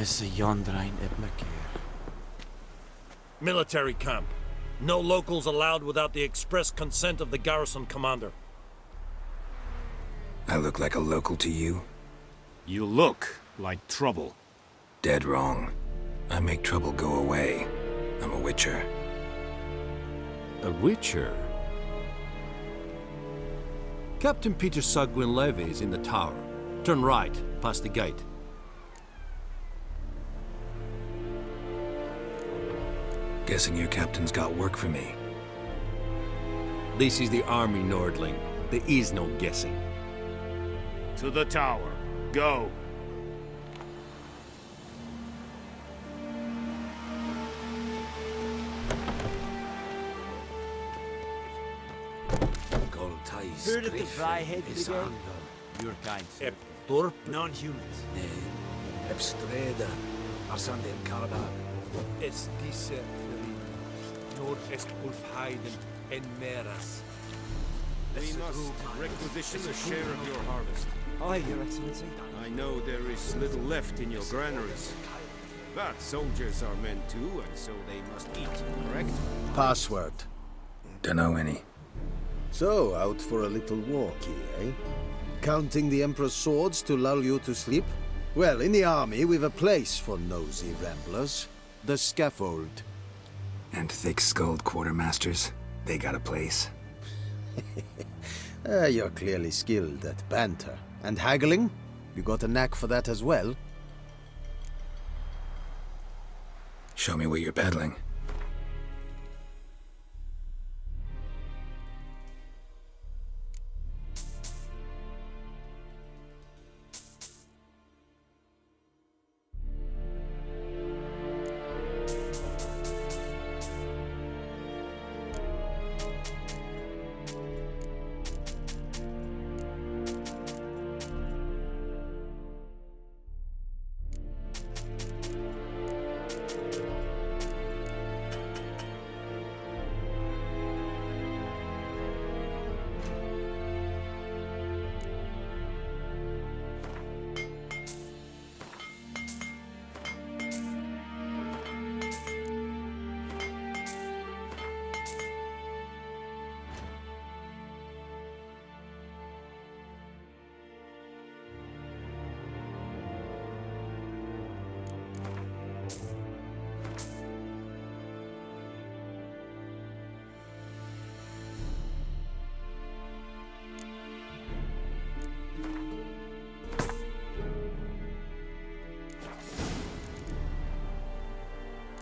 is Yondrain Eblaker. Military camp. No locals allowed without the express consent of the garrison commander. I look like a local to you? You look like trouble. Dead wrong. I make trouble go away. I'm a witcher. A witcher? Captain Peter Sagwin Levy is in the tower. Turn right, past the gate. Guessing your captain's got work for me. This is the army, Nordling. There is no guessing. To the tower. Go! Heard of the Vryhead Brigade? Your kind, sir. Turp. Non-humans. Ebstreda, Arsandem Karabag. Es diese Ferin, Nord est Ulfheiden en Meras. We must requisition a share of your harvest. Aye, Your Excellency. I know there is little left in your granaries. But soldiers are men too, and so they must eat, correct? Password. Dunno any. So, out for a little walk here, eh? Counting the Emperor's swords to lull you to sleep? Well, in the army, we've a place for nosy ramblers. The scaffold. And thick-skulled quartermasters, they got a place. You're clearly skilled at banter. And haggling? You got a knack for that as well? Show me what you're peddling.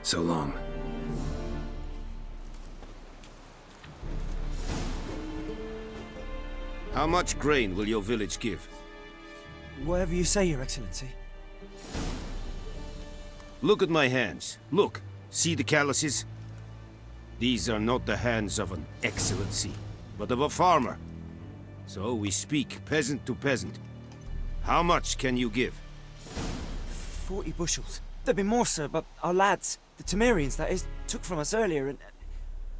So long. How much grain will your village give? Whatever you say, Your Excellency. Look at my hands. Look. See the calluses? These are not the hands of an excellency, but of a farmer. So we speak peasant to peasant. How much can you give? 40 bushels. There'd be more, sir, but our lads, the Temerians, that is, took from us earlier and...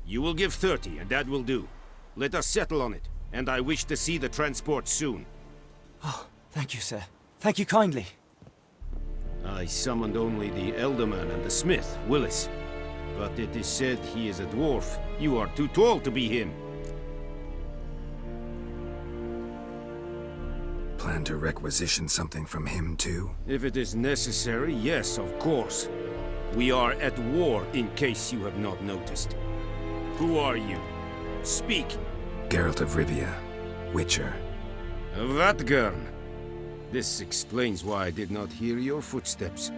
You will give 30, and that will do. Let us settle on it, and I wish to see the transport soon. Oh, thank you, sir. Thank you kindly. I summoned only the Elderman and the smith, Willis. But it is said he is a dwarf. You are too tall to be him. Plan to requisition something from him, too? If it is necessary, yes, of course. We are at war, in case you have not noticed. Who are you? Speak! Geralt of Rivia, Witcher. Vatgern! This explains why I did not hear your footsteps.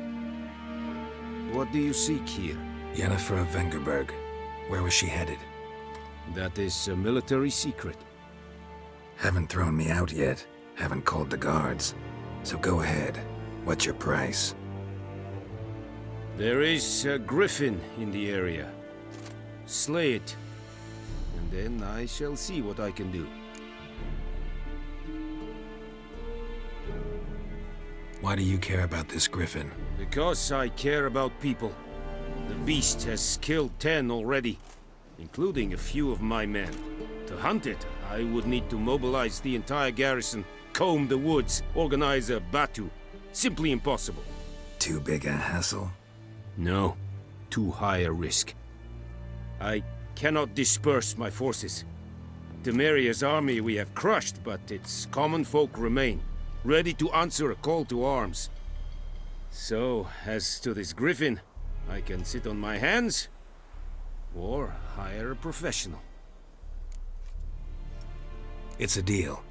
What do you seek here? Yennefer of Vengerberg. Where was she headed? That is a military secret. Haven't thrown me out yet. Haven't called the guards. So go ahead. What's your price? There is a griffin in the area. Slay it. And then I shall see what I can do. Why do you care about this griffin? Because I care about people. The beast has killed 10 already, including a few of my men. To hunt it, I would need to mobilize the entire garrison, comb the woods, organize a batu. Simply impossible. Too big a hassle? No. Too high a risk. I cannot disperse my forces. Temeria's army we have crushed, but its common folk remain, ready to answer a call to arms. So, as to this griffin, I can sit on my hands, or hire a professional. It's a deal.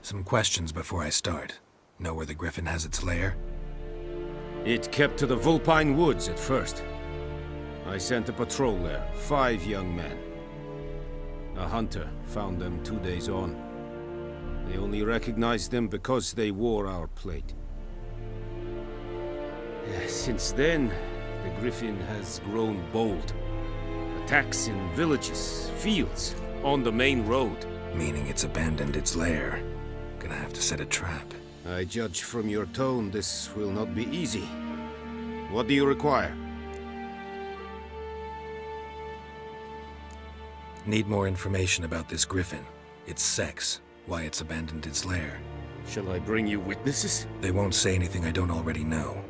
Some questions before I start. Know where the griffin has its lair? It kept to the Vulpine Woods at first. I sent a patrol there, 5 young men. A hunter found them 2 days on. They only recognized them because they wore our plate. Since then, the griffin has grown bold. Attacks in villages, fields, on the main road. Meaning it's abandoned its lair. Gonna have to set a trap. I judge from your tone this will not be easy. What do you require? Need more information about this griffin. Its sex, why it's abandoned its lair. Shall I bring you witnesses? They won't say anything I don't already know.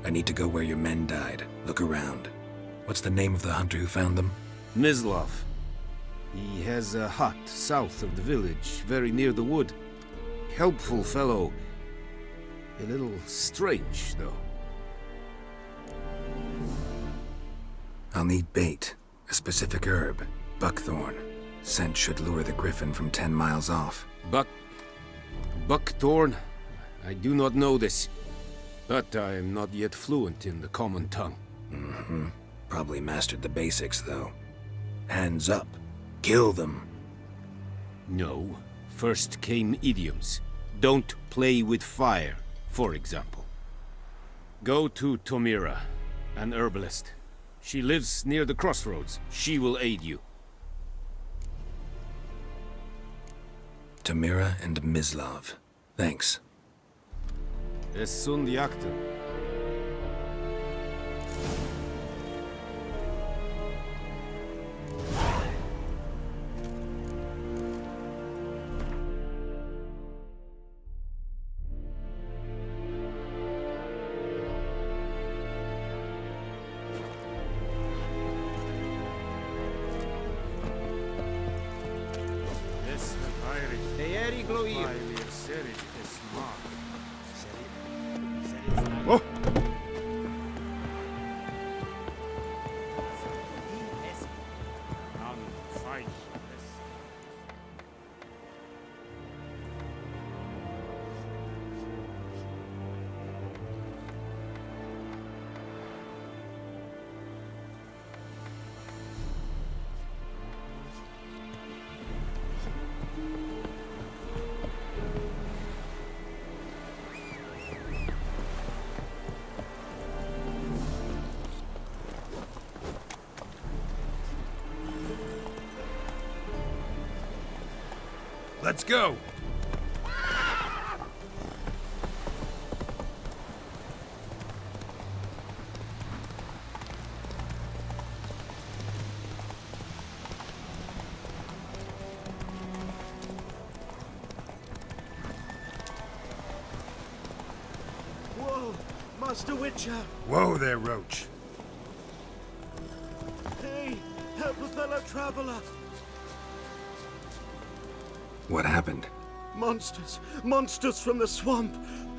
I need to go where your men died. Look around. What's the name of the hunter who found them? Mislav. He has a hut south of the village, very near the wood. Helpful fellow. A little strange, though. I'll need bait. A specific herb. Buckthorn. Scent should lure the griffin from 10 miles off. Buckthorn? I do not know this. But I am not yet fluent in the common tongue. Mm-hmm. Probably mastered the basics, though. Hands up. Kill them. No. First came idioms. Don't play with fire, for example. Go to Tomira, an herbalist. She lives near the crossroads. She will aid you. Tamira and Mislav. Thanks. Es sunt jakten. Oh! Let's go! Whoa, Master Witcher! Whoa there, Roach. Hey, help a fellow traveler! What happened? Monsters! Monsters from the swamp!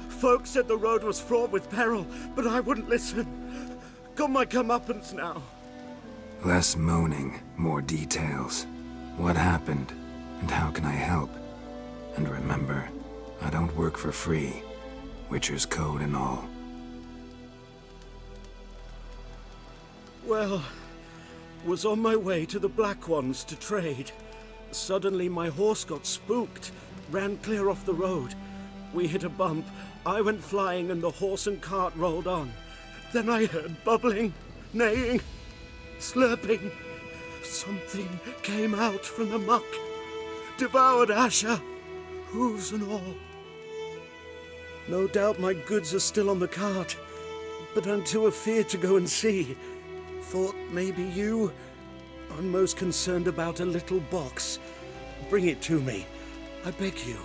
Folk said the road was fraught with peril, but I wouldn't listen. Got my comeuppance now. Less moaning, more details. What happened, and how can I help? And remember, I don't work for free. Witcher's code and all. Well, was on my way to the Black Ones to trade. Suddenly my horse got spooked, ran clear off the road. We hit a bump, I went flying and the horse and cart rolled on. Then I heard bubbling, neighing, slurping. Something came out from the muck, devoured Asher, hooves and all. No doubt my goods are still on the cart, but I'm too afeard to go and see. Thought maybe you... I'm most concerned about a little box. Bring it to me. I beg you.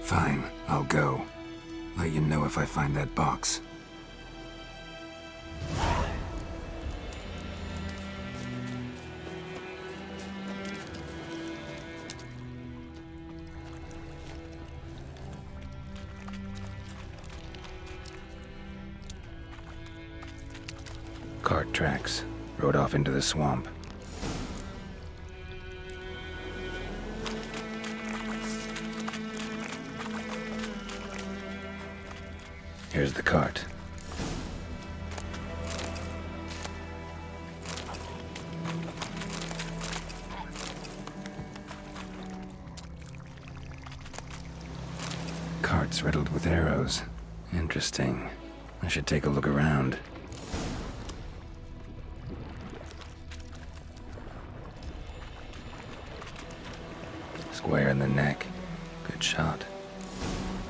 Fine, I'll go. Let you know if I find that box. Cart tracks. Rode off into the swamp. Here's the cart. Cart's riddled with arrows. Interesting. I should take a look around. Square in the neck. Good shot.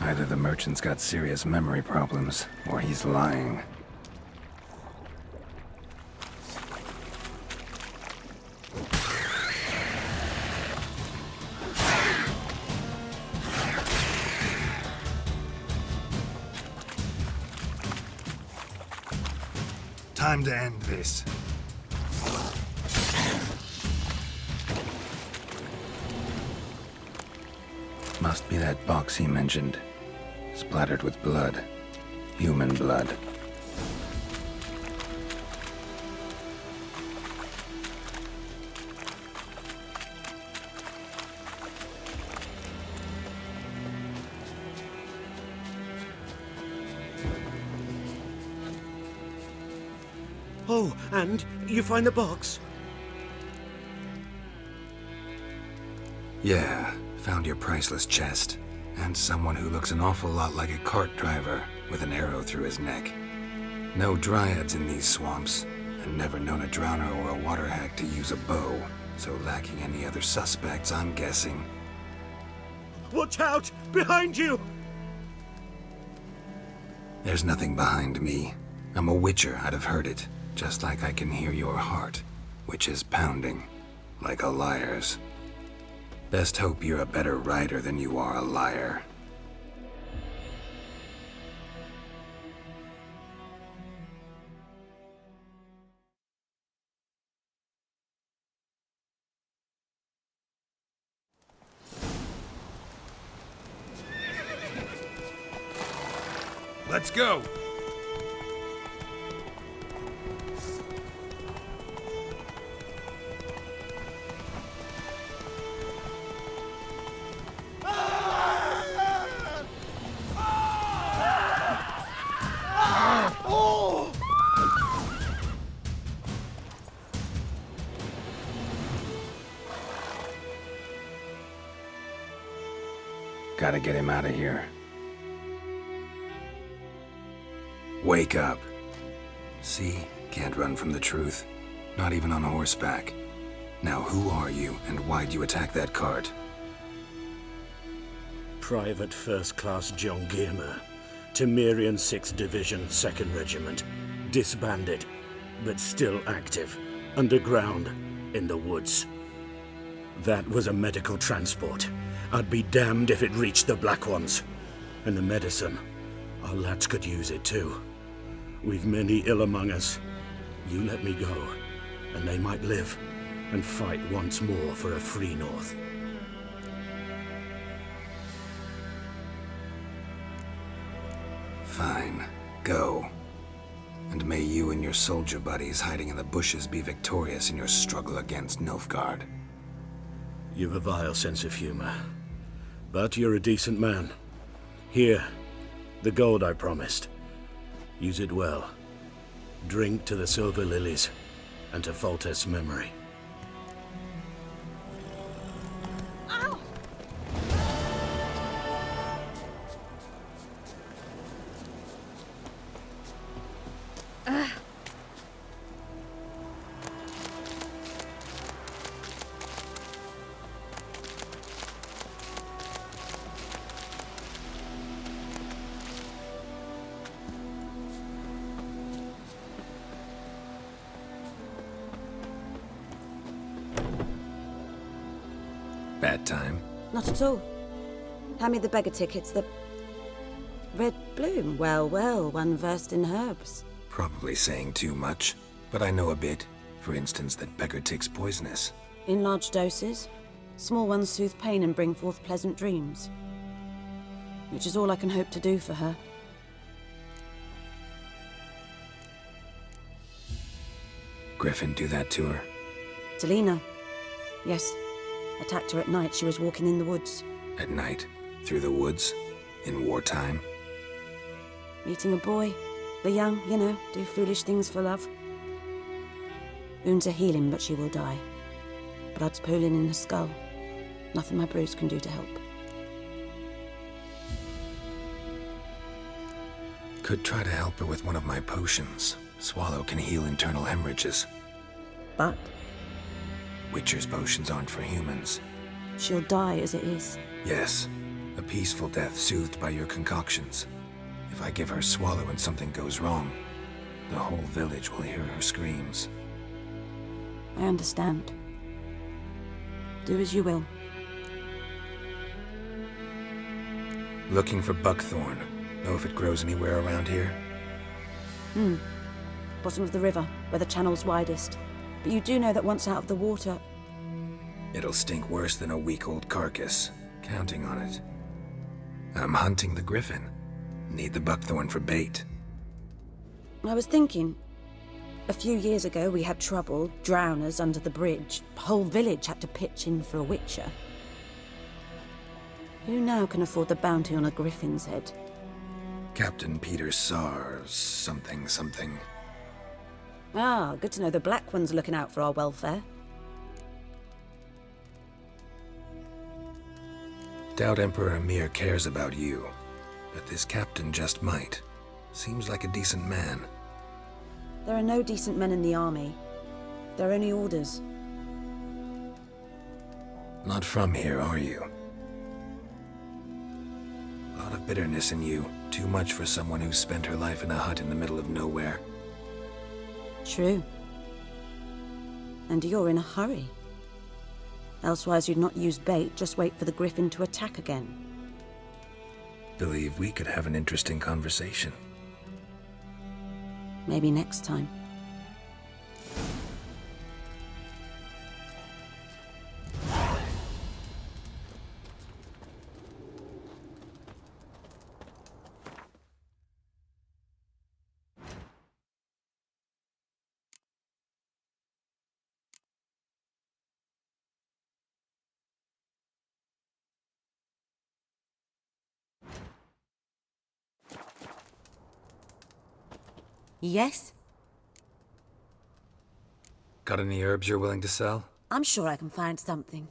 Either the merchant's got serious memory problems, or he's lying. Time to end this. Must be that box he mentioned. Splattered with blood. Human blood. Oh, and you find the box? Yeah, found your priceless chest. And someone who looks an awful lot like a cart driver, with an arrow through his neck. No dryads in these swamps, and never known a drowner or a water hack to use a bow, so lacking any other suspects, I'm guessing. Watch out! Behind you! There's nothing behind me. I'm a witcher, I'd have heard it, just like I can hear your heart, which is pounding, like a liar's. Best hope you're a better rider than you are a liar. Let's go! Gotta get him out of here. Wake up. See? Can't run from the truth. Not even on horseback. Now who are you, and why'd you attack that cart? Private First Class John Giermer, Temerian 6th Division, 2nd Regiment. Disbanded, but still active. Underground, in the woods. That was a medical transport. I'd be damned if it reached the Black Ones. And the medicine, our lads could use it too. We've many ill among us. You let me go, and they might live, and fight once more for a free North. Fine. Go. And may you and your soldier buddies hiding in the bushes be victorious in your struggle against Nilfgaard. You've a vile sense of humor. But you're a decent man. Here, the gold I promised. Use it well. Drink to the silver lilies, and to Foltest's memory. Ow! Bad time. Not at all. Hand me the beggar tickets, Red bloom? Well, well, one versed in herbs. Probably saying too much, but I know a bit. For instance, that beggar tick's poisonous. In large doses. Small ones soothe pain and bring forth pleasant dreams. Which is all I can hope to do for her. Griffin do that to her? Selena. Yes. Attacked her at night. She was walking in the woods. At night? Through the woods? In wartime? Meeting a boy. The young, you know, do foolish things for love. Wounds are healing, but she will die. Blood's pooling in her skull. Nothing my bruise can do to help. Could try to help her with one of my potions. Swallow can heal internal hemorrhages. But Witcher's potions aren't for humans. she'll die as it is. Yes, a peaceful death soothed by your concoctions. If I give her Swallow and something goes wrong, the whole village will hear her screams. I understand. Do as you will. Looking for buckthorn. Know if it grows anywhere around here? Bottom of the river, where the channel's widest. But you do know that once out of the water... It'll stink worse than a week-old carcass. Counting on it. I'm hunting the griffin. Need the buckthorn for bait. I was thinking... A few years ago we had trouble, drowners under the bridge. Whole village had to pitch in for a witcher. Who now can afford the bounty on a griffin's head? Captain Peter Sars, something. Ah, good to know the Black One's looking out for our welfare. Doubt Emperor Emir cares about you, but this captain just might. Seems like a decent man. There are no decent men in the army. They're only orders. Not from here, are you? A lot of bitterness in you. Too much for someone who spent her life in a hut in the middle of nowhere. True. And you're in a hurry. Elsewise you'd not use bait, just wait for the griffin to attack again. Believe we could have an interesting conversation. Maybe next time. Yes? Got any herbs you're willing to sell? I'm sure I can find something.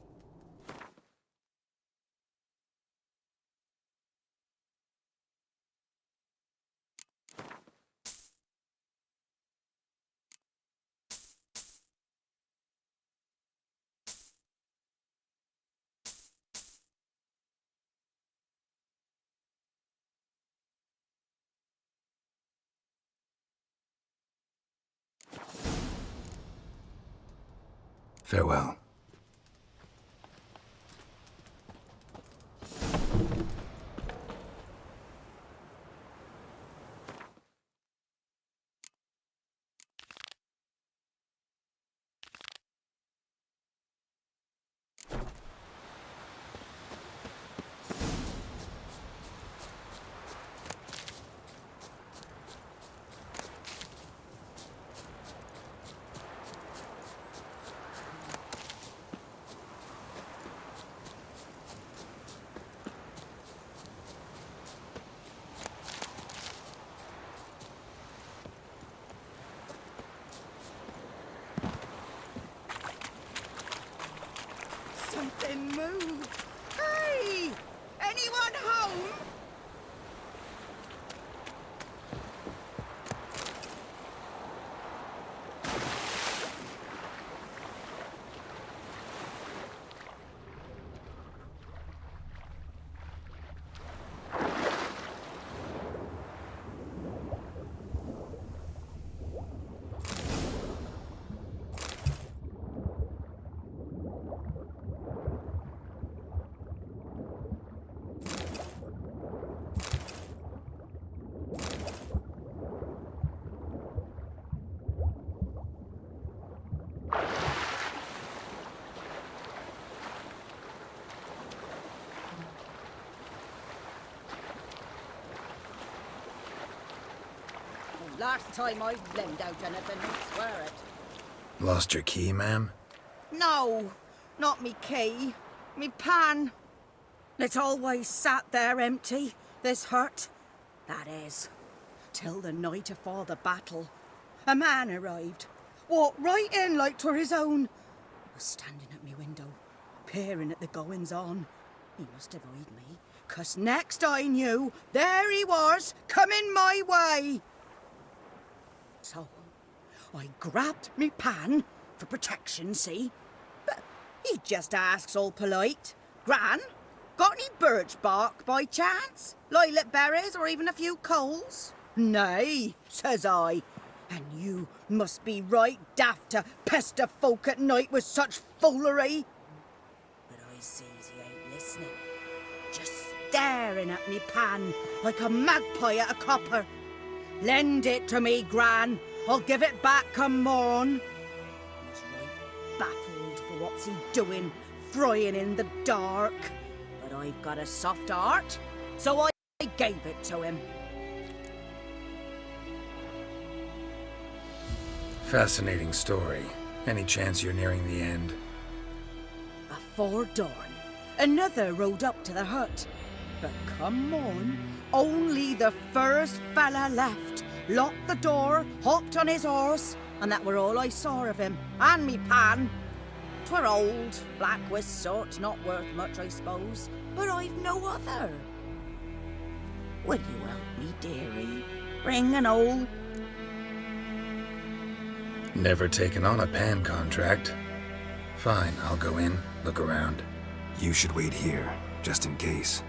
Farewell. Last time I lend out anything, I swear it. Lost your key, ma'am? No, not me key. Me pan. It's always sat there empty, this hut. That is, till the night afore the battle. A man arrived, walked right in like 'twere his own. Was standing at me window, peering at the goings-on. He must have eyed me, 'cause next I knew, there he was, coming my way. So, I grabbed me pan, for protection, see? But he just asks all polite, Gran, got any birch bark by chance? Lilac berries or even a few coals? Nay, says I. And you must be right daft to pester folk at night with such foolery. But I sees he ain't listening. Just staring at me pan like a magpie at a copper. Lend it to me, Gran. I'll give it back come morn. He's right baffled for what's he doing, frying in the dark. But I've got a soft heart, so I gave it to him. Fascinating story. Any chance you're nearing the end? Afore dawn, another rode up to the hut. But come morn, only the first fella left. Locked the door, hopped on his horse, and that were all I saw of him, and me pan. 'Twere old, black with soot, not worth much, I suppose, but I've no other. Will you help me, dearie? Bring an old... Never taken on a pan contract. Fine, I'll go in, look around. You should wait here, just in case.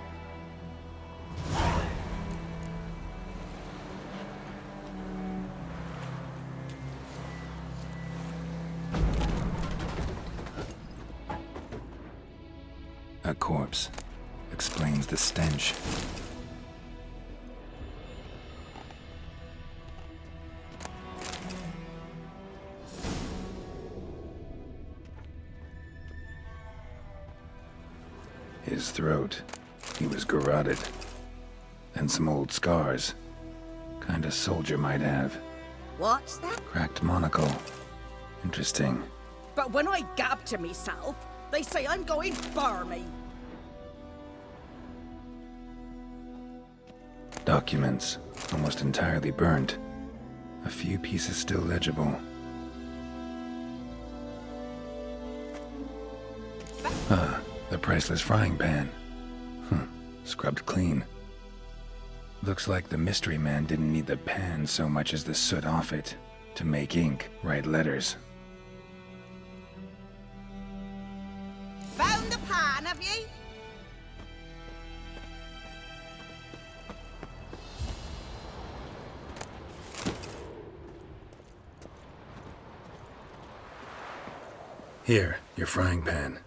A corpse. Explains the stench. His throat. He was garroted. And some old scars. Kind a soldier might have. What's that? Cracked monocle. Interesting. But when I gab to myself, they say I'm going barmy. Documents. Almost entirely burnt. A few pieces still legible. Ah, the priceless frying pan. Scrubbed clean. Looks like the mystery man didn't need the pan so much as the soot off it. To make ink, write letters. Found the pan, have ye? Here, your frying pan.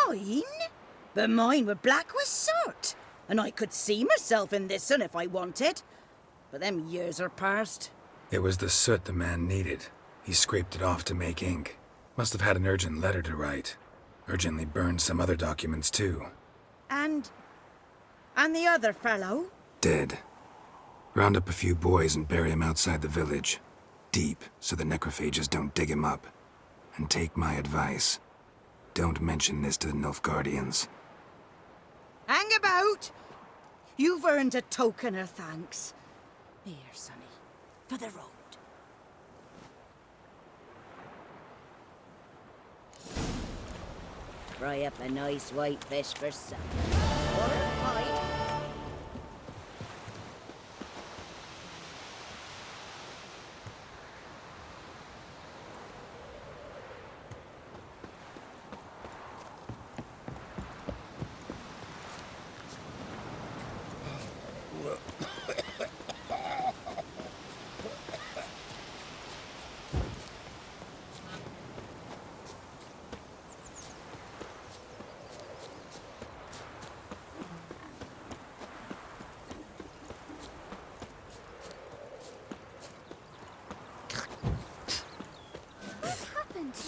Mine? But mine were black with soot, and I could see myself in this one if I wanted. But them years are past. It was the soot the man needed. He scraped it off to make ink. Must have had an urgent letter to write. Urgently burned some other documents too. And the other fellow? Dead. Round up a few boys and bury him outside the village. Deep, so the necrophages don't dig him up. And take my advice. Don't mention this to the Nilfgaardians. Hang about! You've earned a token of thanks. Here, sonny, for the road. Fry up a nice white fish for supper. Or a pie.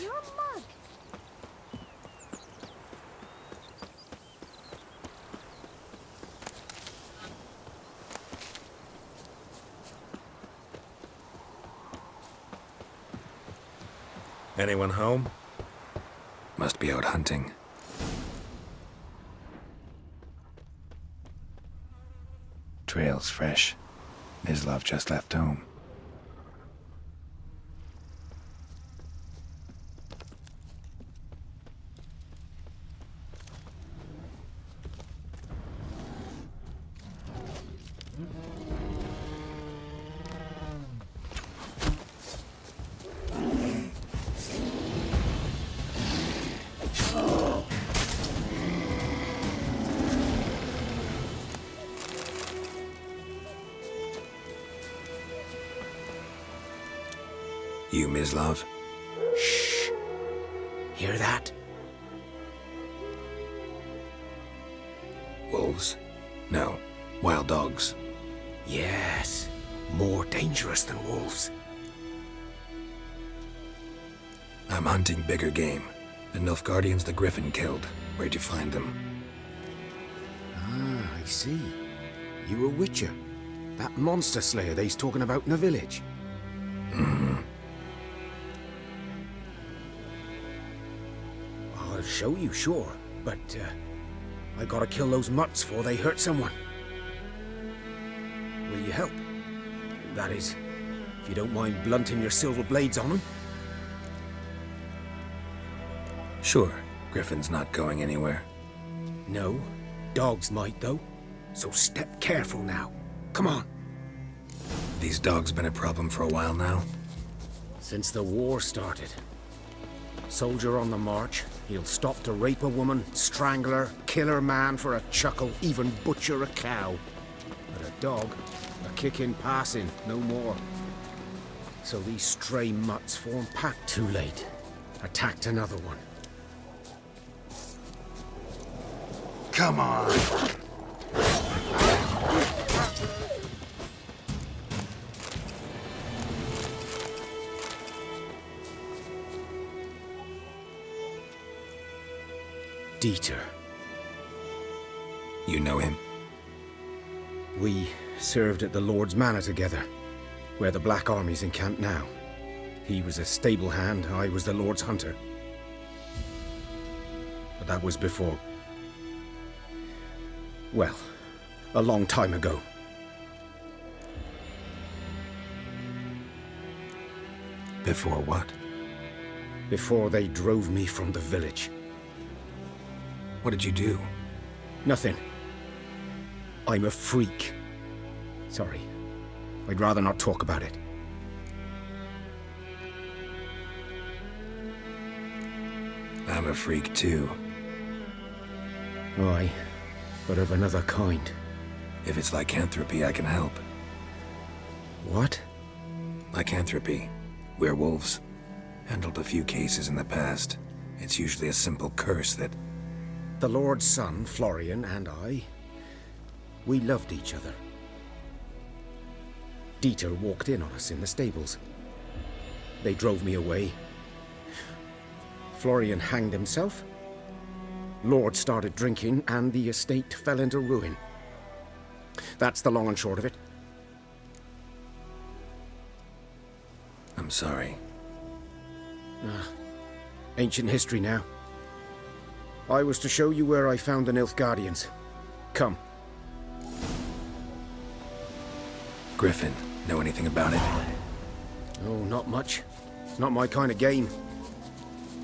Your mug. Anyone home? Must be out hunting. Trail's fresh. Mislav just left home. You, Mislav? Shh. Hear that? Wolves? No. Wild dogs. Yes. More dangerous than wolves. I'm hunting bigger game. The Nilfgaardians the Griffin killed. Where'd you find them? Ah, I see. You a witcher. That monster slayer they's talking about in the village. Mm-hmm. I'll show you, sure. But, I gotta kill those mutts before they hurt someone. Will you help? That is, if you don't mind blunting your silver blades on them. Sure. Griffin's not going anywhere. No. Dogs might, though. So step careful now. Come on. These dogs been a problem for a while now? Since the war started. Soldier on the march, he'll stop to rape a woman, strangle her, kill her man for a chuckle, even butcher a cow. But a dog, a kick in passing, no more. So these stray mutts form pack too late. Attacked another one. Come on! Dieter. You know him? We served at the Lord's Manor together, where the Black Army's encamped now. He was a stable hand, I was the Lord's hunter. But that was before... well, a long time ago. Before what? Before they drove me from the village. What did you do? Nothing. I'm a freak. Sorry. I'd rather not talk about it. I'm a freak too. Aye, but of another kind. If it's lycanthropy, I can help. What? Lycanthropy. Werewolves. Handled a few cases in the past. It's usually a simple curse that... The Lord's son, Florian, and I, we loved each other. Dieter walked in on us in the stables. They drove me away. Florian hanged himself. Lord started drinking, and the estate fell into ruin. That's the long and short of it. I'm sorry. Ancient history now. I was to show you where I found the Nilfgaardians. Come. Griffin, know anything about it? Oh, not much. It's not my kind of game.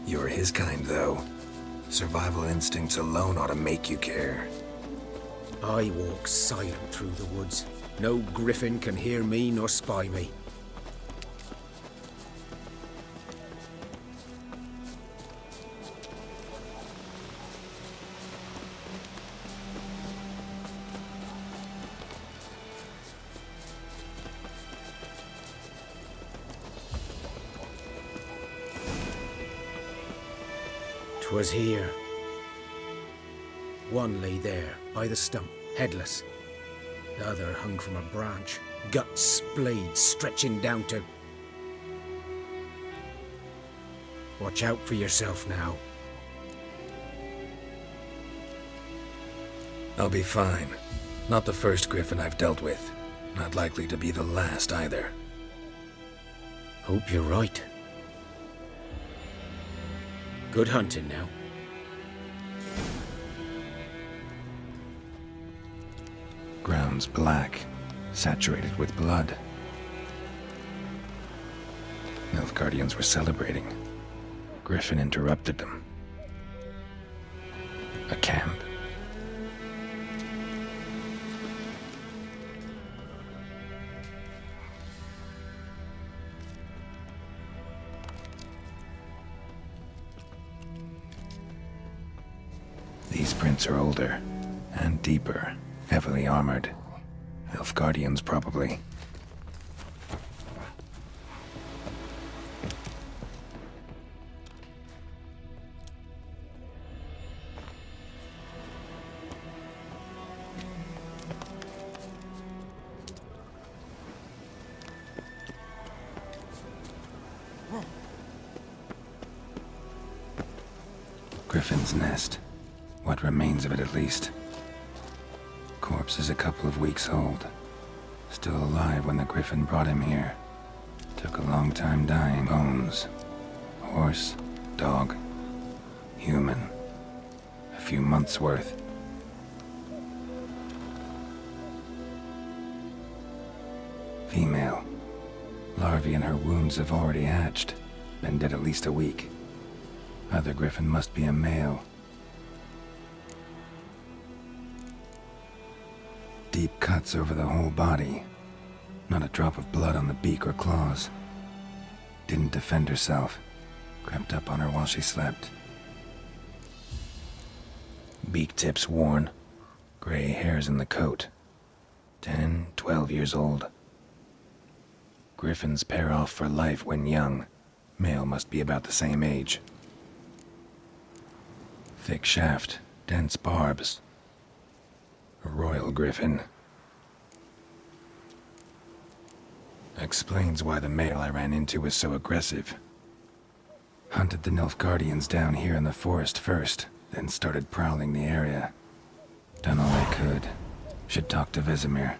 You're his kind, though. Survival instincts alone ought to make you care. I walk silent through the woods. No griffin can hear me nor spy me. Was here. One lay there, by the stump, headless. The other hung from a branch, guts splayed, stretching down to... Watch out for yourself now. I'll be fine. Not the first griffin I've dealt with. Not likely to be the last either. Hope you're right. Good hunting now. Ground's black, saturated with blood. Nilfgaardians were celebrating. Griffin interrupted them. A camp. These prints are older and deeper, heavily armored. Nilfgaardians, probably. Griffin's nest. What remains of it, at least. Corpse is a couple of weeks old. Still alive when the Griffin brought him here. Took a long time dying. Bones. Horse. Dog. Human. A few months' worth. Female. Larvae in her wounds have already hatched. Been dead at least a week. Other Griffin must be a male. Deep cuts over the whole body. Not a drop of blood on the beak or claws. Didn't defend herself. Crept up on her while she slept. Beak tips worn. Gray hairs in the coat. 10, 12 years old. Griffins pair off for life when young. Male must be about the same age. Thick shaft, dense barbs. A royal griffin. Explains why the male I ran into was so aggressive. Hunted the Nilfgaardians down here in the forest first, then started prowling the area. Done all I could. Should talk to Vesemir.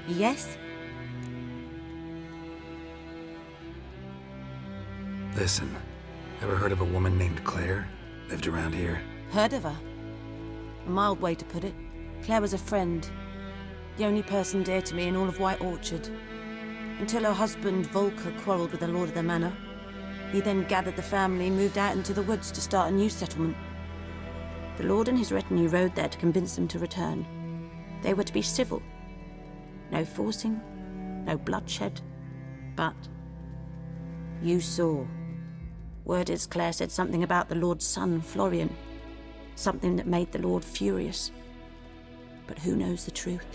Yes? Listen, ever heard of a woman named Claire? Lived around here? Heard of her? A mild way to put it. Claire was a friend. The only person dear to me in all of White Orchard. Until her husband, Volker, quarreled with the lord of the manor. He then gathered the family and moved out into the woods to start a new settlement. The lord and his retinue rode there to convince them to return. They were to be civil. No forcing, no bloodshed, but you saw. Word is Claire said something about the Lord's son, Florian. Something that made the Lord furious. But who knows the truth?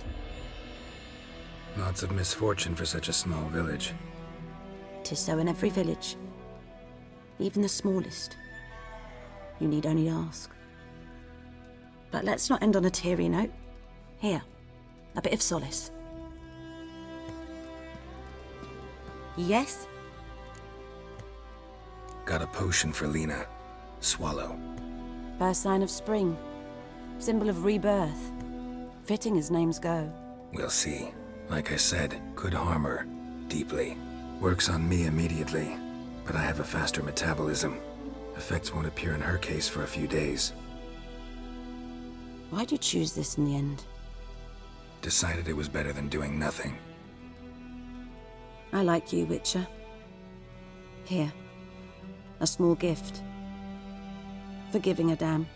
Lots of misfortune for such a small village. 'Tis so in every village. Even the smallest. You need only ask. But let's not end on a teary note. Here, a bit of solace. Yes? Got a potion for Lena. Swallow. First sign of spring. Symbol of rebirth. Fitting as names go. We'll see. Like I said, could harm her. Deeply. Works on me immediately, but I have a faster metabolism. Effects won't appear in her case for a few days. Why'd you choose this in the end? Decided it was better than doing nothing. I like you, Witcher. Here. A small gift. For giving a damn.